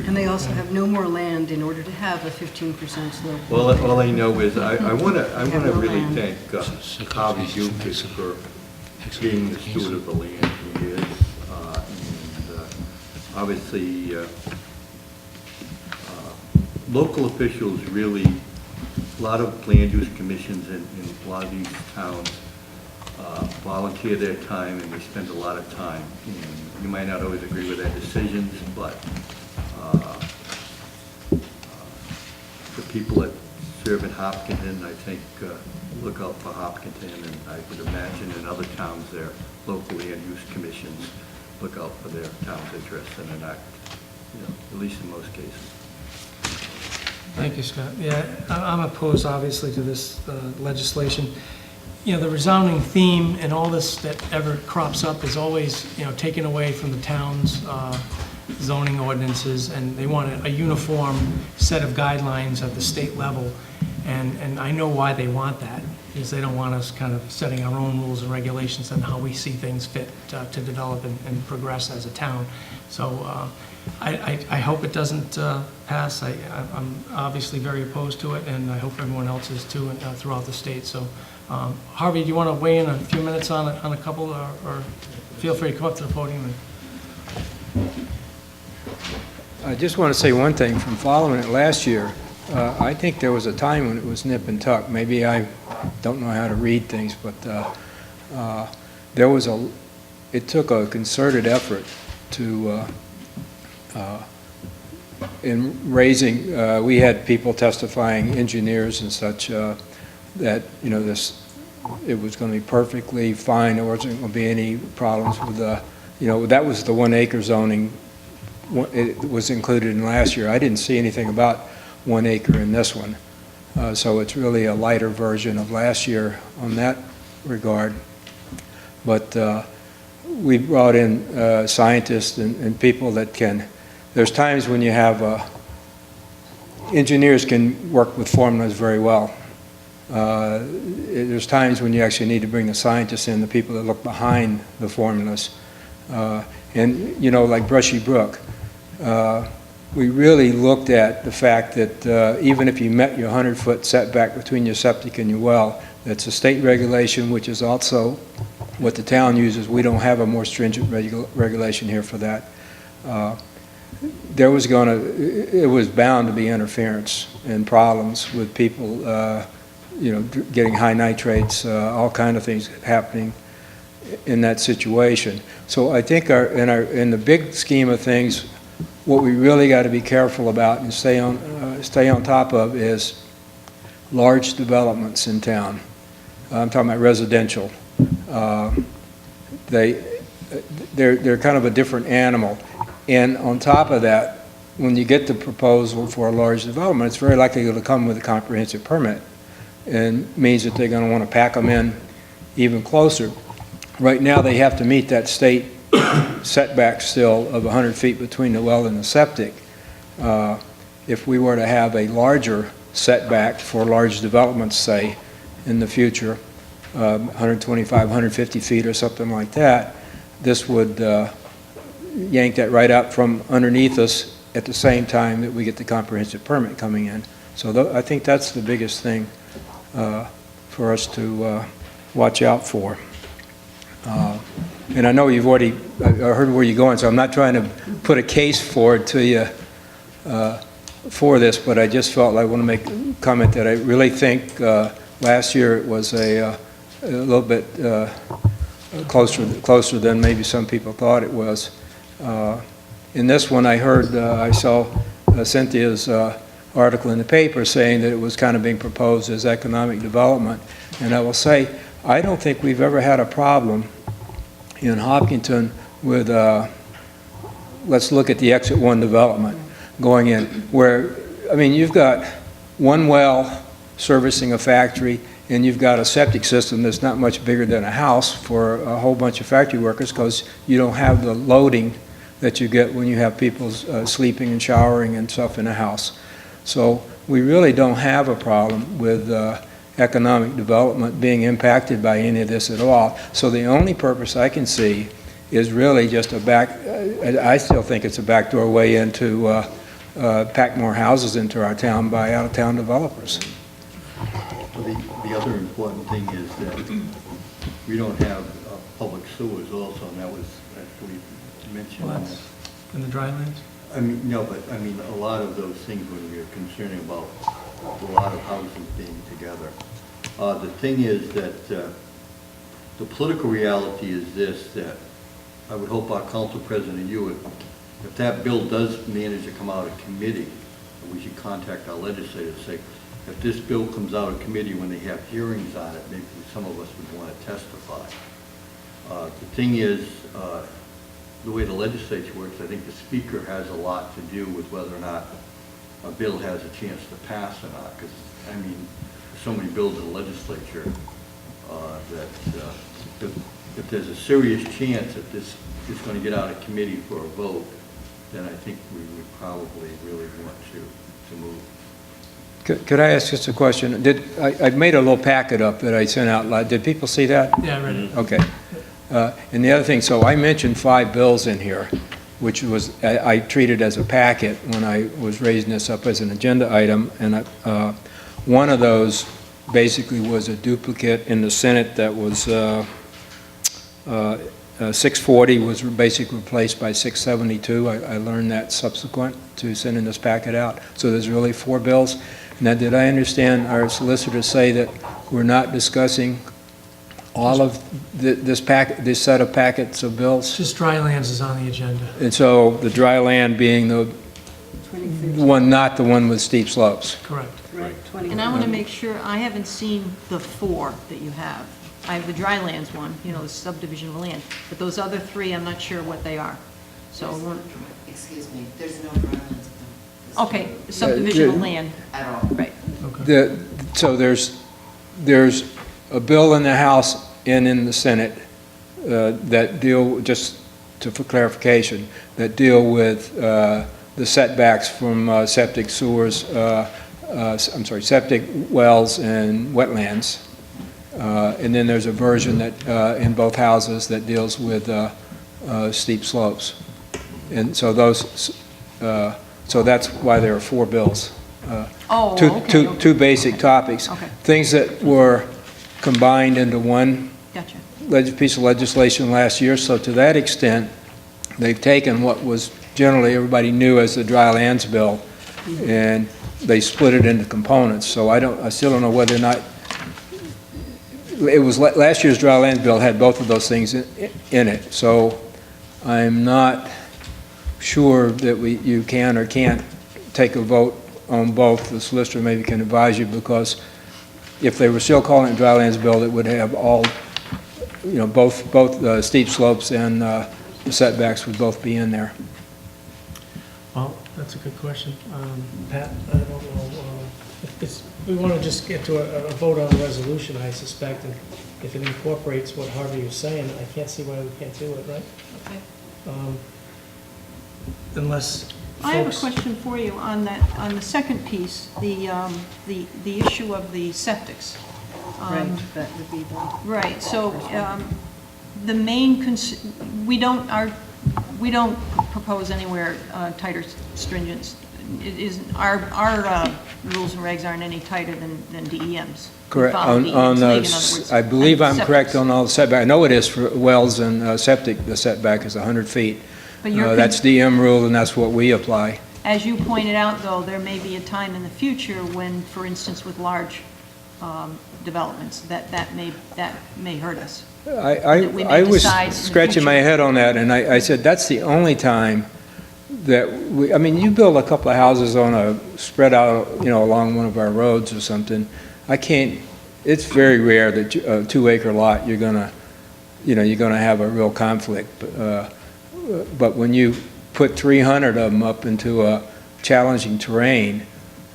And they also have no more land in order to have a 15% slope. Well, all I know is, I want to no really land. thank Javi Dukas for being the steward of the land he is. Obviously, local officials really, a lot of land use commissions in a lot of these towns volunteer their time, and they spend a lot of time. And you might not always agree with their decisions, but the people that serve in Hopkinton, I think, look out for Hopkinton, and I would imagine in other towns, their local land use commissions look out for their town's interests and enact, at least in most cases. Thank you, Scott. Yeah, I'm opposed, obviously, to this legislation. The resounding theme in all this that ever crops up is always, taken away from the town's zoning ordinances, and they want a uniform set of guidelines at the state level. And I know why they want that, is they don't want us kind of setting our own rules and regulations on how we see things fit to develop and progress as a town. So I hope it doesn't pass. I'm obviously very opposed to it, and I hope everyone else is too throughout the state. So Harvey, do you want to weigh in a few minutes on a couple, or feel free to come up to the podium? I just want to say one thing. From following it last year, I think there was a time when it was nip and tuck. Maybe I don't know how to read things, but it took a concerted effort to, in raising, we had people testifying, engineers and such, that, it was going to be perfectly fine. There wasn't going to be any problems with that was the 1 acre zoning. It was included in last year. I didn't see anything about 1 acre in this one. So it's really a lighter version of last year on that regard. But we brought in scientists and people that can, there's times when you have, engineers can work with formulas very well. There's times when you actually need to bring the scientists in, the people that look behind the formulas. And, like Brushy Brook, we really looked at the fact that even if you met your 100-foot setback between your septic and your well, that's a state regulation, which is also what the town uses. We don't have a more stringent regulation here for that. It was bound to be interference and problems with people, getting high nitrates, all kind of things happening in that situation. So I think in the big scheme of things, what we really got to be careful about and stay on top of is large developments in town. I'm talking about residential. They're kind of a different animal. And on top of that, when you get the proposal for a large development, it's very likely to come with a comprehensive permit, and means that they're going to want to pack them in even closer. Right now, they have to meet that state setback still of 100 feet between the well and the septic. If we were to have a larger setback for large developments, say, in the future, 125, 150 feet or something like that, this would yank that right out from underneath us at the same time that we get the comprehensive permit coming in. So I think that's the biggest thing for us to watch out for. And I know you've already, I heard where you're going, so I'm not trying to put a case forward to you for this, but I just felt I want to make a comment that I really think last year it was a little bit closer than maybe some people thought it was. In this one, I heard, I saw Cynthia's article in the paper saying that it was kind of being proposed as economic development. And I will say, I don't think we've ever had a problem in Hopkinton with, let's look at the Exit 1 development going in, where, I mean, you've got one well servicing a factory, and you've got a septic system that's not much bigger than a house for a whole bunch of factory workers, because you don't have the loading that you get when you have people sleeping and showering and stuff in a house. So we really don't have a problem with economic development being impacted by any of this at all. So the only purpose I can see is really just a I still think it's a backdoor way into pack more houses into our town by out-of-town developers. Well, the other important thing is that we don't have public sewers also, and that was actually mentioned. Well, that's in the drylands? I mean, no, but I mean, a lot of those things when we are concerning about a lot of houses being together. The thing is that the political reality is this, that I would hope our council president, you would, if that bill does manage to come out of committee, we should contact our legislators and say, if this bill comes out of committee when they have hearings on it, maybe some of us would want to testify. The thing is, the way the legislature works, I think the speaker has a lot to do with whether or not a bill has a chance to pass or not. Because, I mean, there's so many bills in the legislature that if there's a serious chance that this is going to get out of committee for a vote, then I think we would probably really want to move. Could I ask just a question? I made a little packet up that I sent out. Did people see that? Yeah, I read it. Okay. And the other thing, so I mentioned 5 bills in here, which was, I treated as a packet when I was raising this up as an agenda item, and one of those basically was a duplicate in the Senate that was 640 was basically replaced by 672. I learned that subsequent to sending this packet out. So there's really 4 bills. Now, did I understand our solicitor say that we're not discussing all of this set of packets of bills? Just drylands is on the agenda. And so the dry land being the one, not the one with steep slopes? Correct. Right, 20. And I want to make sure, I haven't seen the 4 that you have. I have the drylands one, you know, the subdivision of land, but those other 3, I'm not sure what they are. So, Excuse me, there's no drylands. okay, the subdivision of land, At all. right. Okay. So there's a bill in the House and in the Senate that deal, just for clarification, that deal with the setbacks from septic sewers, septic wells and wetlands. And then there's a version that in both houses that deals with steep slopes. And so so that's why there are 4 bills. Two basic topics. Okay. Things that were combined into one Gotcha. piece of legislation last year. So to that extent, they've taken what was generally everybody knew as the dry lands bill, and they split it into components. So I still don't know whether or not it was last year's dry lands bill had both of those things in it. So I'm not sure that you can or can't take a vote on both. The solicitor maybe can advise you, because if they were still calling it dry lands bill, it would have all, you know, both steep slopes and the setbacks would both be in there. Well, that's a good question. Pat, I don't know, we want to just get to a vote on the resolution, I suspect, and if it incorporates what Harvey was saying, I can't see why we can't do it, right? Okay. Unless I have a folks- question for you on that, on the second piece, the issue of the septics. Right, that would be the... Right, so the main, we don't propose anywhere tighter stringent. It isn't, our rules and regs aren't any tighter than DEM's. We Correct. follow On, DEM's on, lead, in other words, I believe on I'm correct septics. on all the setback. I know it is for wells and septic, the setback is 100 feet. But you're That's DM rule, and that's what we apply. As you pointed out, though, there may be a time in the future when, for instance, with large developments, that may hurt us. That we may I was decide in the scratching my future. head on that, and I said, that's the only time that we, I mean, you build a couple of houses on a, spread out, along one of our roads or something, it's very rare that a 2-acre lot, you're gonna have a real conflict. But when you put 300 of them up into a challenging terrain,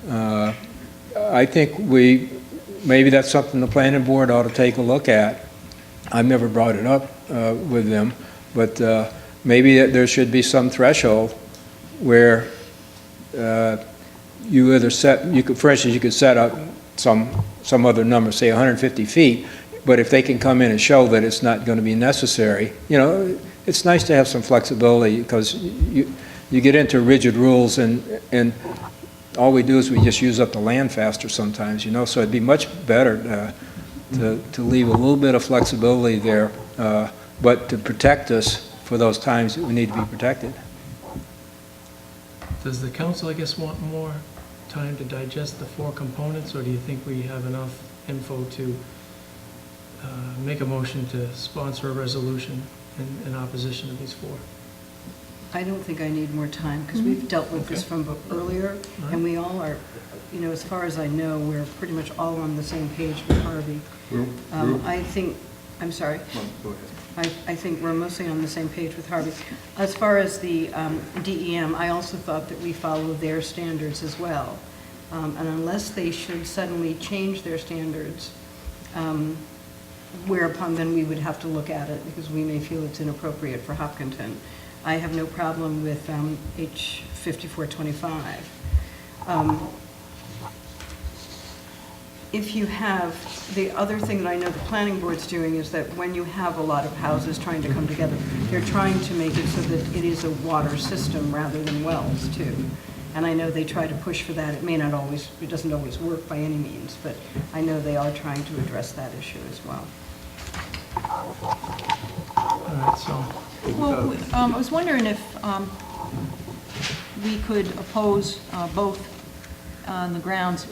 I think maybe that's something the planning board ought to take a look at. I've never brought it up with them, but maybe there should be some threshold where you either for instance, you could set up some other number, say 150 feet, but if they can come in and show that it's not going to be necessary, it's nice to have some flexibility, because you get into rigid rules, and all we do is we just use up the land faster sometimes, so it'd be much better to leave a little bit of flexibility there, but to protect us for those times that we need to be protected. Does the council, I guess, want more time to digest the 4 components, or do you think we have enough info to make a motion to sponsor a resolution in opposition to these 4? I don't think I need more time, because we've dealt with this from earlier, and we all are, as far as I know, we're pretty much all on the same page with Harvey. I think, I'm sorry. Go ahead. I think we're mostly on the same page with Harvey. As far as the DEM, I also thought that we follow their standards as well. And unless they should suddenly change their standards, whereupon then we would have to look at it, because we may feel it's inappropriate for Hopkinton. I have no problem with H5425. If you have, the other thing that I know the planning board's doing is that when you have a lot of houses trying to come together, they're trying to make it so that it is a water system rather than wells too. And I know they try to push for that. It doesn't always work by any means, but I know they are trying to address that issue as well. All right, so, Well, I was wondering if we could oppose both on the grounds,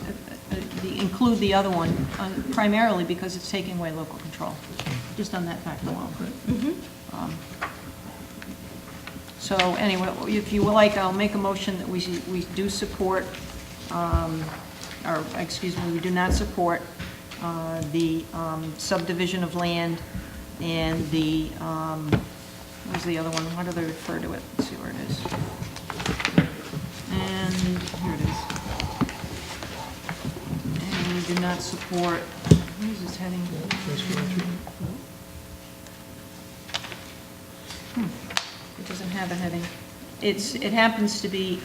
include the other one, primarily because it's taking away local control, just on that fact alone. So anyway, if you would like, I'll make a motion that we do support, we do not support the subdivision of land and the, what was the other one? How do they refer to it? Let's see where it is. And here it is. And we do not support, where is this heading? It doesn't have a heading. It happens to be,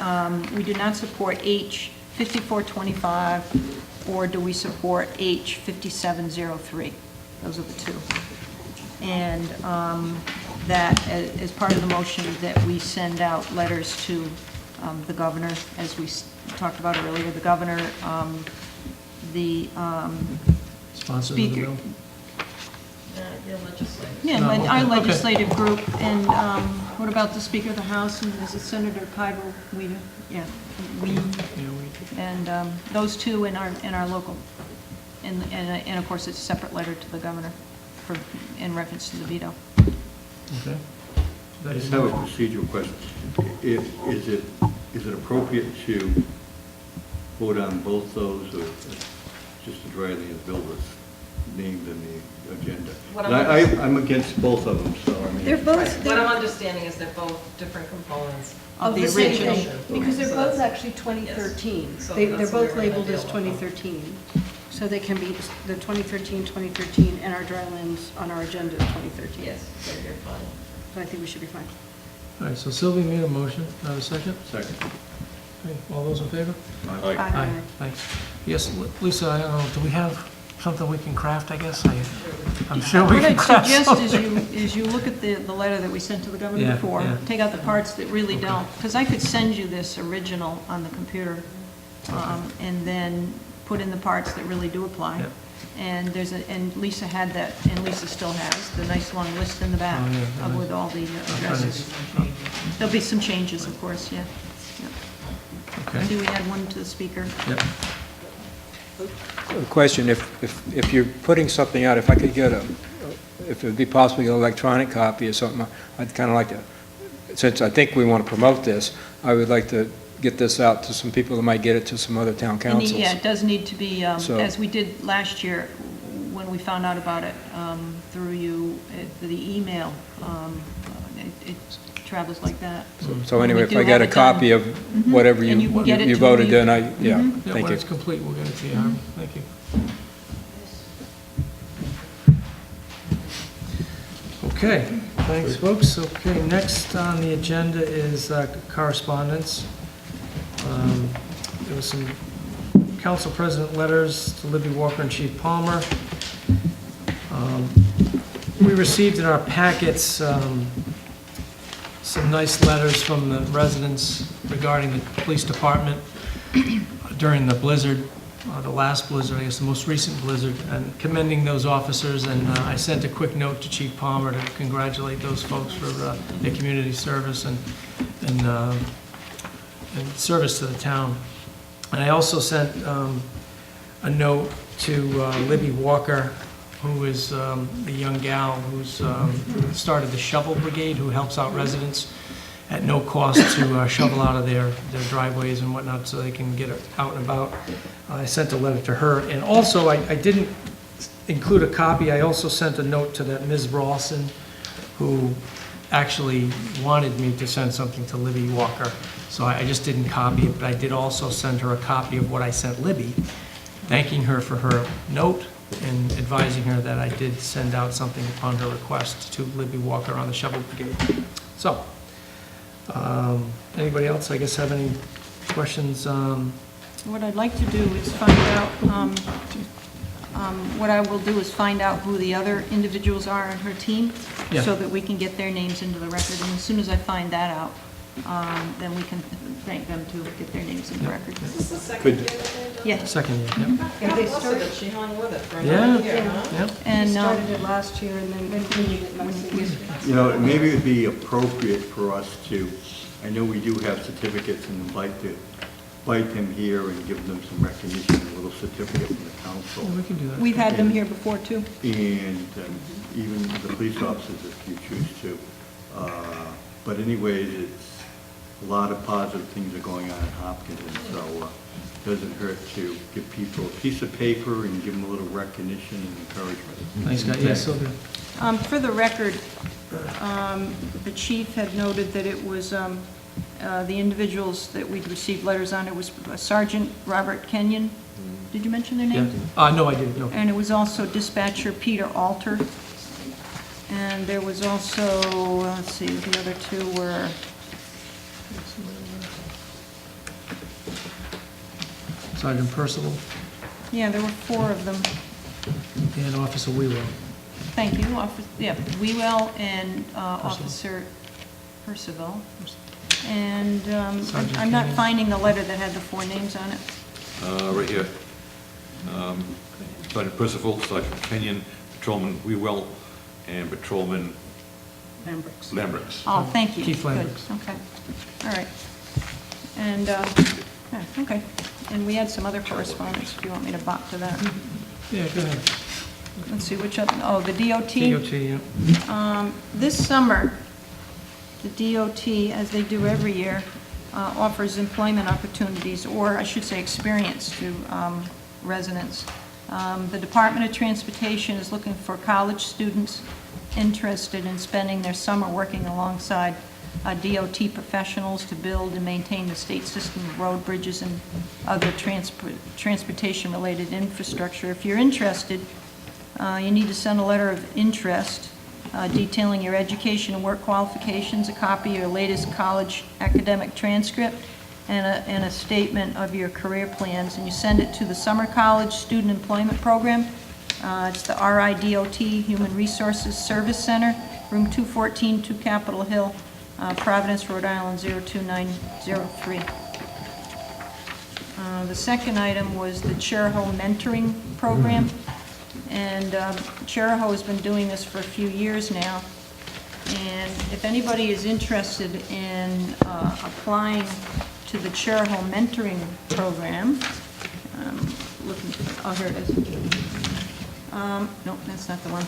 we do not support H 5425, or do we support H 5703? Those are the two. And that, as part of the motion, that we send out letters to the governor, as we talked about earlier, the governor, the sponsor of the speaker. bill? Your legislature. Yeah, No, our okay. legislative group, and what about the Speaker of the House, and is it Senator Kybal Weeder? Yeah, we, Yeah, and those two in our local, and of course, it's a separate letter to the governor in reference to the veto. okay. I just have a procedural question. Is it appropriate to vote on both those, or just to dry the bill list? named in the agenda. What And I'm against both of them, so I mean. They're both, Right. What I'm understanding is they're both different components of the the original, original. because they're So both that's- actually 2013. Yes. So They're that's what both we're gonna labeled as deal with. 2013. So they can be, the 2013, and our dry lands on our agenda is 2013. Yes, so you're fine. So I think we should be fine. All right, so Sylvia made a motion, have a second? Second. Okay, all those in favor? Aye. Thanks. Yes, Lisa, I don't know, do we have something we can craft, I guess? I'm sure we What can I'd craft suggest something. is you look at the letter that we sent to the governor Yeah, before, yeah. take out the parts that really don't, because I could send you this original on the computer, and then put in the parts that really do apply. Yeah. And and Lisa had that, and Lisa still has, the nice long list in the back Oh, yeah, of nice. with all the addresses. There'll be some changes, of course, yeah. Okay, See, we had one to the speaker. yep. A question, if you're putting something out, if I could get if it would be possible to get an electronic copy or something, I'd kind of like to, since I think we want to promote this, I would like to get this out to some people that might get it to some other town And councils. yeah, it does need to be, So- as we did last year, when we found out about it through you, the email, it travels like that. So anyway, We if do I get have a it done. copy of whatever And you can get it you to voted, me. then yeah, Yeah, thank when you. it's complete, we'll get it to you, Harvey. Thank you. Okay, thanks, folks. Okay, next on the agenda is correspondence. There was some council president letters to Libby Walker and Chief Palmer. We received in our packets some nice letters from the residents regarding the police department during the blizzard, the last blizzard, I guess the most recent blizzard, and commending those officers. And I sent a quick note to Chief Palmer to congratulate those folks for their community service and service to the town. And I also sent a note to Libby Walker, who is the young gal who's started the shovel brigade, who helps out residents at no cost to shovel out of their driveways and whatnot so they can get out and about. I sent a letter to her. And also, I didn't include a copy. I also sent a note to that Ms. Rawson, who actually wanted me to send something to Libby Walker. So I just didn't copy it, but I did also send her a copy of what I sent Libby, thanking her for her note and advising her that I did send out something upon her request to Libby Walker on the shovel brigade. So, anybody else, I guess, have any questions? What I'd like to do is find out, what I will do is find out who the other individuals are in her team, Yeah. so that we can get their names into the record. And as soon as I find that out, then we can thank them to get their names in the record. Is this the second Could- year that they've done Yeah, Second year, yep. Yeah, they it? Plus started, that she hung with it for Yeah, another year, huh? yep. they and, started it last year, and then You know, maybe it'd be appropriate for us to, I know we do have certificates and invite them here and give them some recognition, a little certificate from the council. Yeah, we can do that. we've had them here before, too. And even the police officers if you choose to. But anyways, it's, a lot of positive things are going on in Hopkinton, so it doesn't hurt to give people a piece of paper and give them a little recognition and encouragement. Thanks, guys. Yes, Sylvia. For the record, the chief had noted that it was, the individuals that we'd received letters on, it was Sergeant Robert Kenyon. Did you mention their Yeah. names? No, I didn't, no. And it was also dispatcher Peter Alter. And there was also, let's see, the other two were, Sergeant Percival yeah, there were four of them. and Officer Wheeler. Thank you, Wewell and Officer Percival. And Sergeant I'm not Kenyon. finding the letter that had the four names on it. Right here. Sergeant Percival, Sergeant Kenyon, Patrolman Wewell, and Patrolman Lambricks. Lambricks. Oh, thank you. Keith Good. Lambricks. Okay, all right. And, yeah, okay. And we had some other correspondence, if you want me to bop to that. Yeah, go ahead. Let's see, which other, oh, the DOT. DOT, yeah. This summer, the DOT, as they do every year, offers employment opportunities, or I should say experience, to residents. The Department of Transportation is looking for college students interested in spending their summer working alongside DOT professionals to build and maintain the state system of road, bridges, and other transportation-related infrastructure. If you're interested, you need to send a letter of interest detailing your education and work qualifications, a copy of your latest college academic transcript, and a statement of your career plans, and you send it to the Summer College Student Employment Program. It's the RIDOT Human Resources Service Center, room 214, 2 Capitol Hill, Providence, Rhode Island, 02903. The second item was the Chariho Mentoring Program, and Chariho has been doing this for a few years now, and if anybody is interested in applying to the Chariho Mentoring Program, looking for, oh, here it is. No, that's not the one.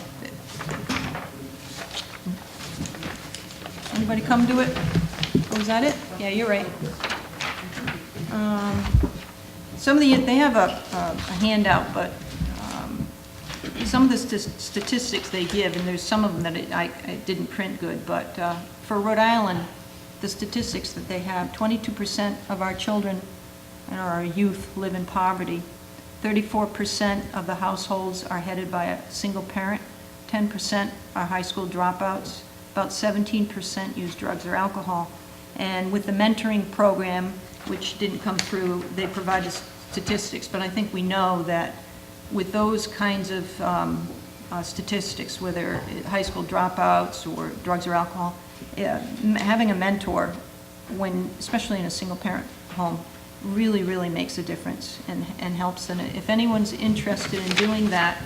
Anybody come to it? Oh, is that it? Yeah, you're right. Some of they have a handout, but some of the statistics they give, and there's some of them that I didn't print good, but for Rhode Island, the statistics that they have, 22% of our children and our youth live in poverty. 34% of the households are headed by a single parent. 10% are high school dropouts. About 17% use drugs or alcohol. And with the mentoring program, which didn't come through, they provided statistics, but I think we know that with those kinds of statistics, whether high school dropouts or drugs or alcohol, having a mentor, when, especially in a single parent home, really, really makes a difference and helps. And if anyone's interested in doing that,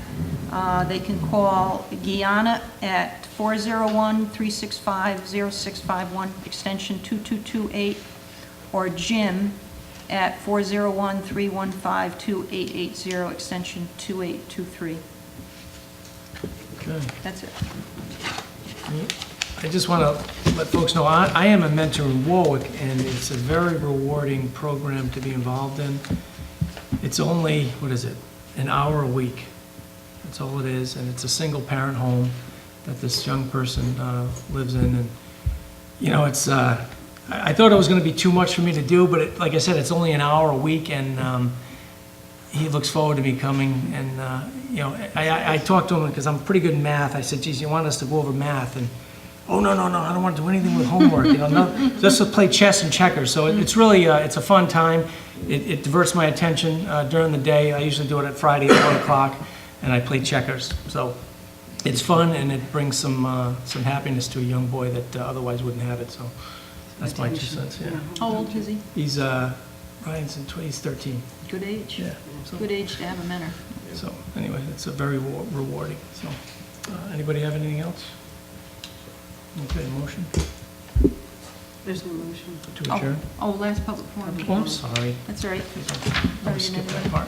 they can call Guyana at 401-365-0651, extension 2228, or Jim at 401-315-2880, extension 2823. Good. That's it. I just want to let folks know, I am a mentor in Warwick, and it's a very rewarding program to be involved in. It's only, what is it, an hour a week. That's all it is, and it's a single-parent home that this young person lives in. And, you know, it's, I thought it was going to be too much for me to do, but like I said, it's only an hour a week, and he looks forward to me coming. And, you know, I talked to him because I'm pretty good in math. I said, geez, you want us to go over math? And, oh, no, I don't want to do anything with homework, you know, no, just to play chess and checkers. So it's really, it's a fun time. It diverts my attention during the day. I usually do it at Friday at 1 o'clock, and I play checkers. So it's fun, and it brings some happiness to a young boy that otherwise wouldn't have it. So that's my 2 cents, yeah. How old is he? He's, Ryan's he's 13. Good age. Yeah. So, Good age to have a mentor. so anyway, it's a very rewarding. So anybody have anything else? Okay, motion There's no motion. to adjourn? Oh, last public forum. Oh, I'm sorry. That's all right. I skipped that part.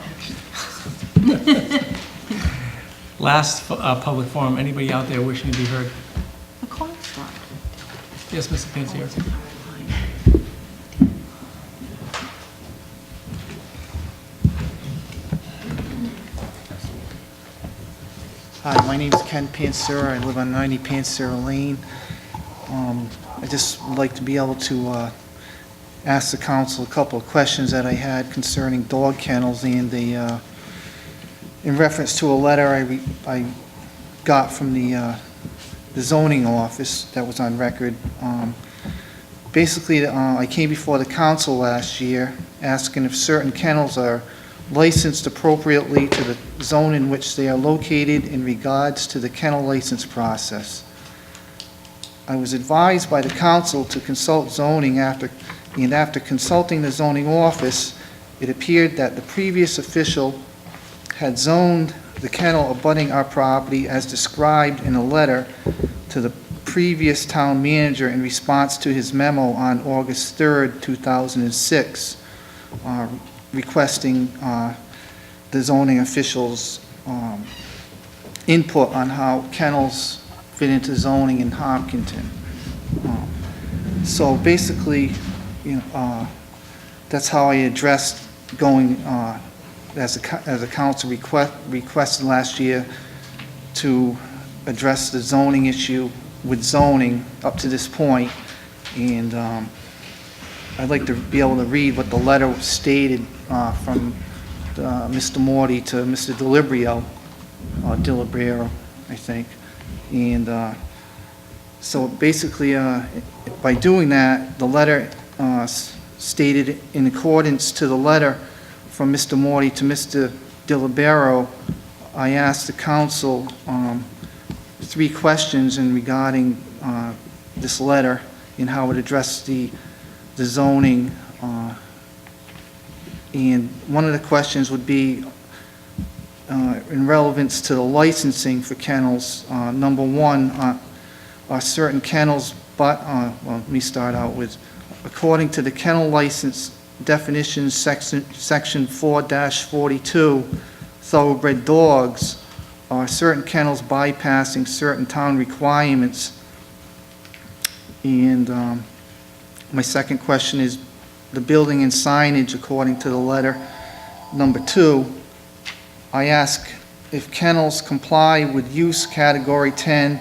Last public forum, anybody out there wishing to be heard? The clock's stopped. Yes, Mr. Pansier. Hi, my name is Ken Pansera. I live on 90 Pansera Lane. I just would like to be able to ask the council a couple of questions that I had concerning dog kennels and in reference to a letter I got from the zoning office that was on record. Basically, I came before the council last year asking if certain kennels are licensed appropriately to the zone in which they are located in regards to the kennel license process. I was advised by the council to consult zoning after consulting the zoning office, it appeared that the previous official had zoned the kennel abutting our property as described in a letter to the previous town manager in response to his memo on August 3rd, 2006, requesting the zoning officials' input on how kennels fit into zoning in Hopkinton. So basically, you know, that's how I addressed going as a council requested last year to address the zoning issue with zoning up to this point. And I'd like to be able to read what the letter stated from Mr. Morty to Mr. Delibero, I think. And so basically, by doing that, the letter stated in accordance to the letter from Mr. Morty to Mr. Delibero, I asked the council 3 questions in regarding this letter and how it addressed the zoning. And one of the questions would be in relevance to the licensing for kennels. Number 1, are certain kennels, but, well, let me start out with, according to the kennel license definitions, section 4-42, thoroughbred dogs, are certain kennels bypassing certain town requirements? And my second question is the building and signage according to the letter. Number 2, I ask if kennels comply with use category 10,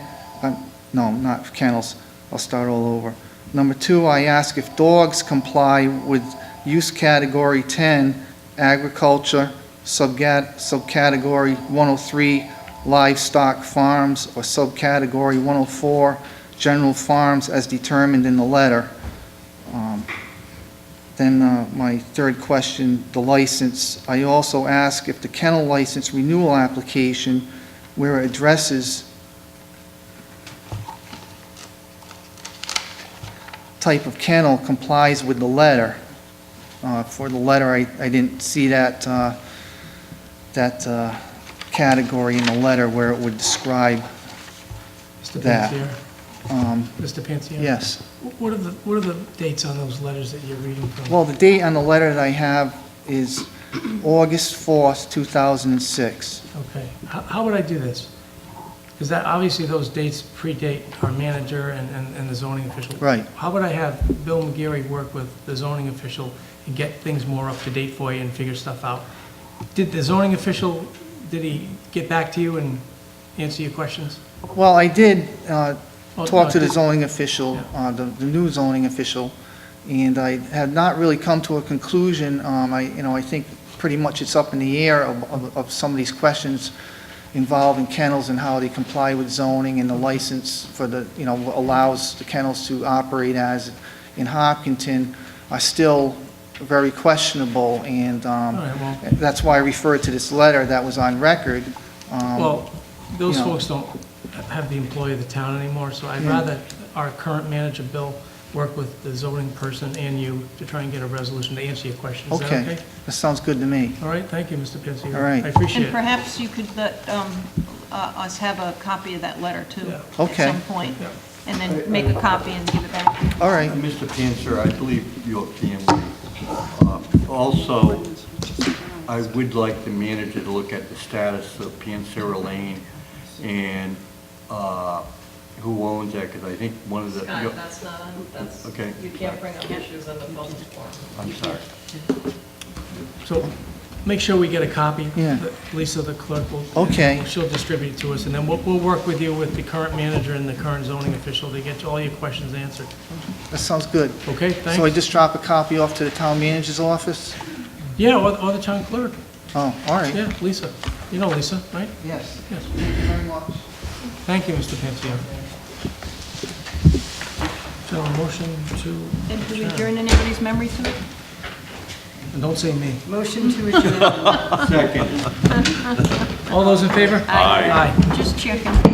no, not kennels, I'll start all over. Number 2, I ask if dogs comply with use category 10, agriculture, subcategory 103, livestock farms, or subcategory 104, general farms as determined in the letter. Then my third question, the license. I also ask if the kennel license renewal application, where it addresses type of kennel, complies with the letter. For the letter, I didn't see that category in the letter where it would describe Mr. that. Pansier? Mr. Pansier? Yes. What are the dates on those letters that you're reading from? Well, the date on the letter that I have is August 4th, 2006. Okay. How would I do this? Because that, obviously, those dates predate our manager and the zoning official. Right. How would I have Bill McGarry work with the zoning official and get things more up to date for you and figure stuff out? Did the zoning official, did he get back to you and answer your questions? Well, I did talk to the did- zoning official, the new zoning official, and I had not really come to a conclusion. I think pretty much it's up in the air of some of these questions involving kennels and how they comply with zoning, and the license for the, allows the kennels to operate as in Hopkinton are still very questionable, and All right, well, that's why I referred to this letter that was on record. well, those you know. folks don't have the employee of the town anymore, so I'd Yeah. rather our current manager, Bill, work with the zoning person and you to try and get a resolution to answer your questions. Is that Okay, okay? that sounds good to me. All right, thank you, Mr. Pansier. All right. I appreciate And it. perhaps you could let us have a copy of that letter, too, Yeah. at Okay. some point, Yeah. and then make a copy and give it back. All right. Mr. Panzer, I believe your family. Also, I would like the manager to look at the status of Pansera Lane and who owns that, because I think one of the... Scott, that's not on, that's, Okay. you can't bring up issues on the public forum. I'm sorry. So make sure we get a copy. Yeah. Lisa, the clerk, will. Okay. She'll distribute it to us, and then we'll work with you with the current manager and the current zoning official to get all your questions answered. That sounds good. Okay, So I thanks. just drop a copy off to the town manager's office? Yeah, or the town clerk. Oh, all right. Yeah, Lisa. You know Lisa, right? Yes. Yes. Thank you very much. Thank you, Mr. Pansier. So, motion to And do we adjourn. adjourn in anybody's memory tonight? And don't say me. Motion to adjourn. Second. All those in favor? Aye. Aye. Just checking.